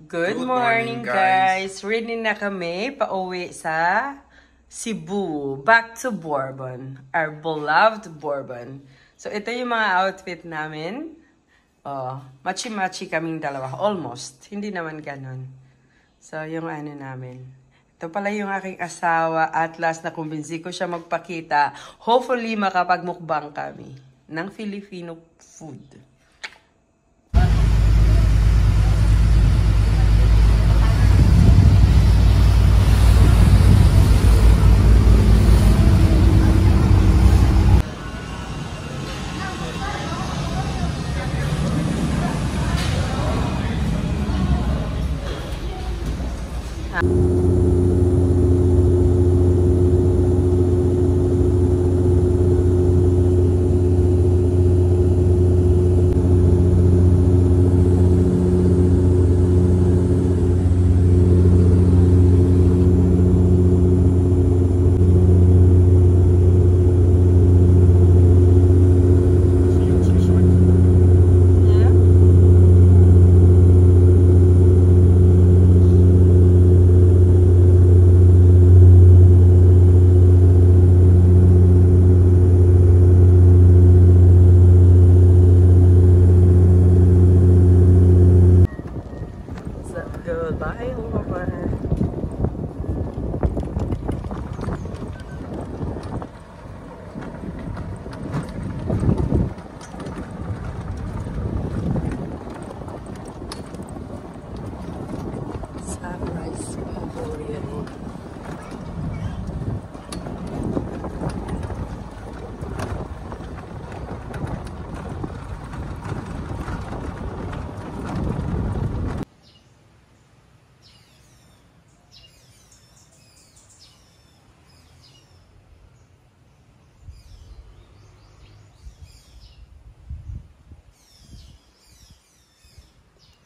Good morning, guys! Ready na kami pauwi sa Cebu. Back to Bourbon. Our beloved Bourbon. So, ito yung mga outfit namin. Oh, machi-machi kaming dalawa. Almost. Hindi naman ganon. So, yung ano namin. Ito pala yung aking asawa. At last na kumbinsi ko siya magpakita. Hopefully, makapagmukbang kami ng Filipino food. Goodbye, over. Sunrise Pavilion.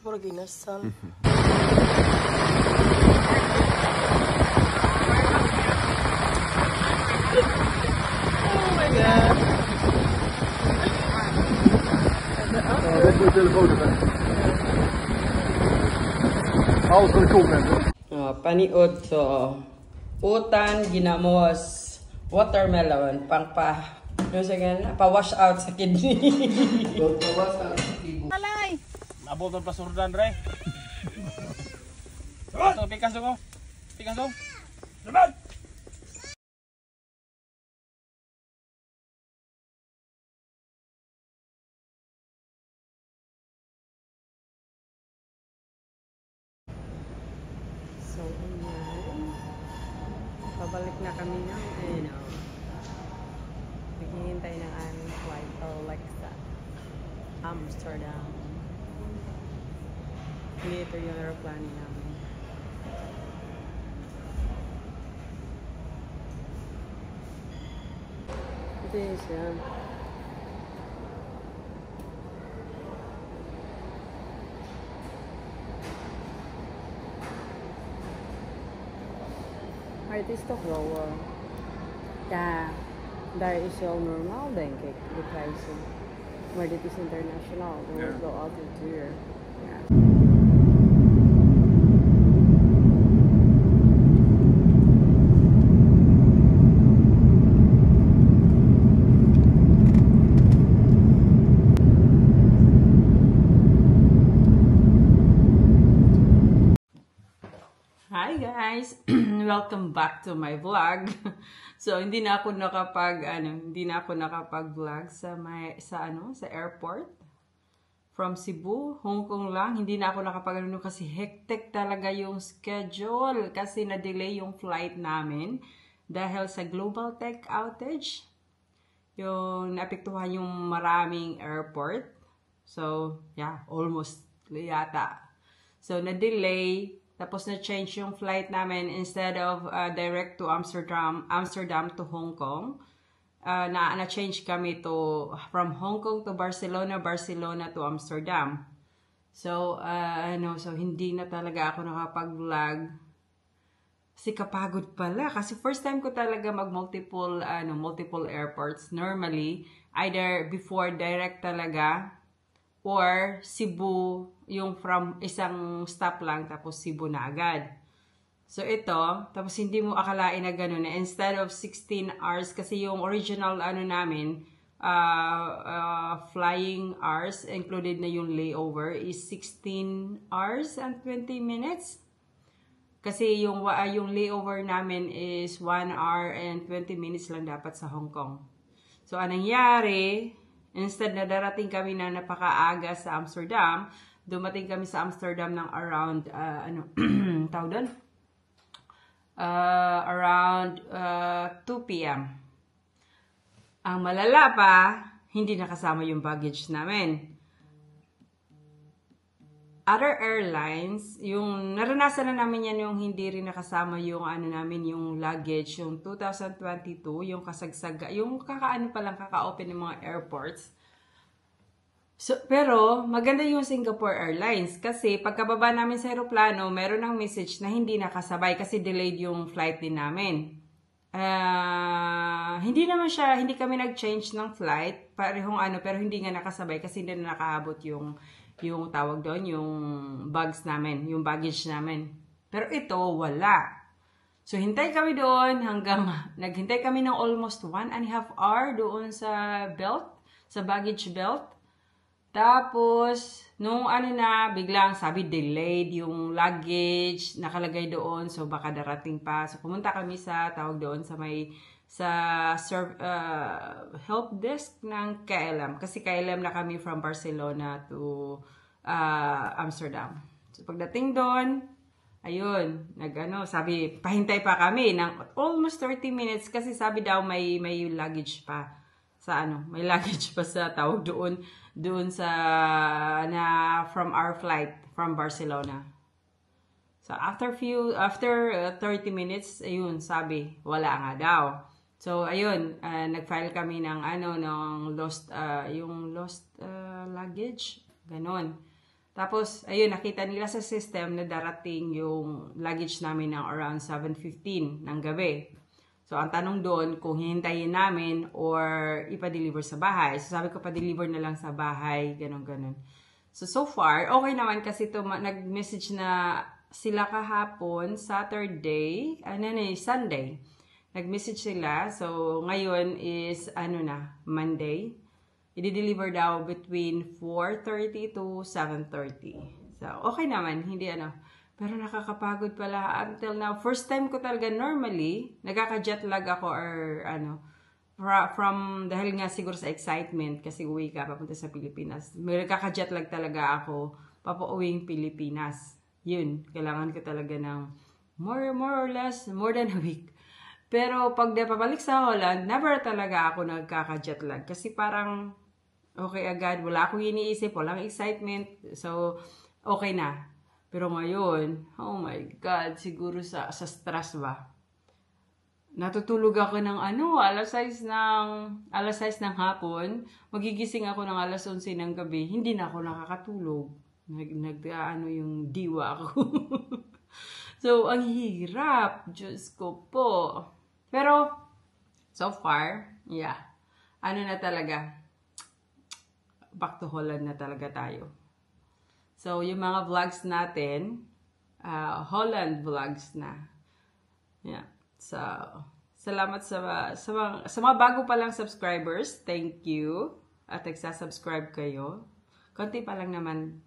Por ginasal. Oh my god. Dit moet je telefoon hebben. Alles wat ik koop heb. Paniod to. Utan, ginamos, watermelon, yung sige, pa-wash out sa kidney. Pa-wash out sa kidney. Alay! Nabot ang pasurdan, Ray. Ito, pikas ko. Pikas ko. Laban! So, ayan. Pabalik na kami ng, naghihintay ng aming flight Alexa. Amsterdam. Ito yung aeroplane namin. Ito yun siya. Artist of Rower. Ja, daar is wel normaal, denk ik, de prijzen. Maar dit is internationaal, dan wordt het wel altijd duur. Ja. Hi guys! Welcome back to my vlog. So hindi na ako nakapag-vlog sa airport from Cebu, Hong Kong lang. Hindi na ako kasi hectic talaga yung schedule kasi na-delay yung flight namin dahil sa global tech outage. Yung naapektuhan yung maraming airport. So, yeah, almost yata. So, na-delay. Tapos na-change yung flight namin instead of direct to Amsterdam to Hong Kong. Na-change kami from Hong Kong to Barcelona to Amsterdam. So, so hindi na talaga ako nakapag-vlog. Kasi kapagod pala. Kasi first time ko talaga multiple airports. Normally, either before direct talaga or Cebu, yung from isang stop lang, tapos Cebu na agad. So ito, tapos hindi mo akalain na gano'n na instead of 16 hours, kasi yung original namin, flying hours, included na yung layover, is 16 hours and 20 minutes. Kasi yung layover namin is 1 hour and 20 minutes lang dapat sa Hong Kong. So anong nangyari, instead na darating kami na napakaaga sa Amsterdam, dumating kami sa Amsterdam ng around, tawag doon? Around 2 p.m. Ang malala pa, hindi nakasama yung baggage namin. Other airlines, yung naranasan na namin yan yung hindi rin nakasama yung yung luggage, yung 2022, yung kasagsaga, yung kaka-open ng mga airports. So, pero maganda yung Singapore Airlines kasi pagkababa namin sa aeroplano, meron ng message na hindi nakasabay kasi delayed yung flight din namin. Hindi kami nag-change ng flight, parehong pero hindi nga nakasabay kasi hindi na nakaabot yung tawag doon, yung bags namin, yung baggage namin. Pero ito, wala. So, hintay kami doon naghintay kami ng almost 1.5 hour doon sa baggage belt. Tapos, nung biglang sabi delayed yung luggage, nakalagay doon, so baka darating pa. So, pumunta kami sa help desk ng KLM. Kasi KLM na kami from Barcelona to Amsterdam. So, pagdating doon, ayun, sabi, pahintay pa kami ng almost 30 minutes kasi sabi daw may luggage pa may luggage pa sa tawag doon sa from our flight from Barcelona. So after 30 minutes, ayun, sabi wala nga daw. So ayun, nag-file kami ng lost luggage, ganon. Tapos ayun, nakita nila sa system na darating yung luggage namin ng around 7:15 ng gabi. So, ang tanong doon, kung hihintayin namin or ipa-deliver sa bahay. So, sabi ko, pa-deliver na lang sa bahay, ganon. So far, okay naman kasi nag-message na sila kahapon, Sunday. Nag-message sila. So, ngayon is, Monday. I-deliver daw between 4:30 to 7:30. So, okay naman, hindi Pero nakakapagod pala until now. First time ko talaga normally, nagkaka-jet lag ako or dahil nga siguro sa excitement kasi uwi ka papunta sa Pilipinas. Nagkaka-jet lag talaga ako papauwing Pilipinas. Yun, kailangan ko talaga ng more or less, more than a week. Pero pag pabalik sa Holland, never talaga ako nagkaka-jet lag kasi parang okay agad, wala akong iniisip, walang excitement. So, okay na. Pero ngayon, oh my God, siguro sa stress ba? Natutulog ako ng alas 6 ng hapon, magigising ako ng alas 11 ng gabi, hindi na ako nakakatulog. Yung diwa ako. So, ang hirap. Diyos ko po. Pero, so far, yeah. Na talaga, back to Holland na talaga tayo. So, yung mga vlogs natin, Holland vlogs na. Yeah. So, salamat sa mga bago pa lang subscribers. Thank you. At nagsasubscribe kayo. Konti pa lang naman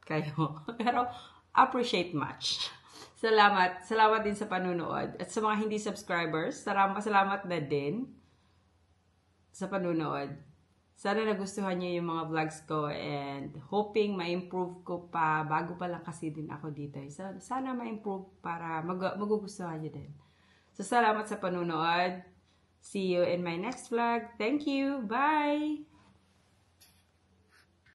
kayo. Pero, appreciate much. Salamat. Salamat din sa panunood. At sa mga hindi subscribers, salamat na din sa panunood. Sana nagustuhan niyo yung mga vlogs ko and hoping ma-improve ko pa. Bago pa lang kasi din ako dito. Sana ma-improve para magugustuhan niyo din. So, salamat sa panunood. See you in my next vlog. Thank you. Bye!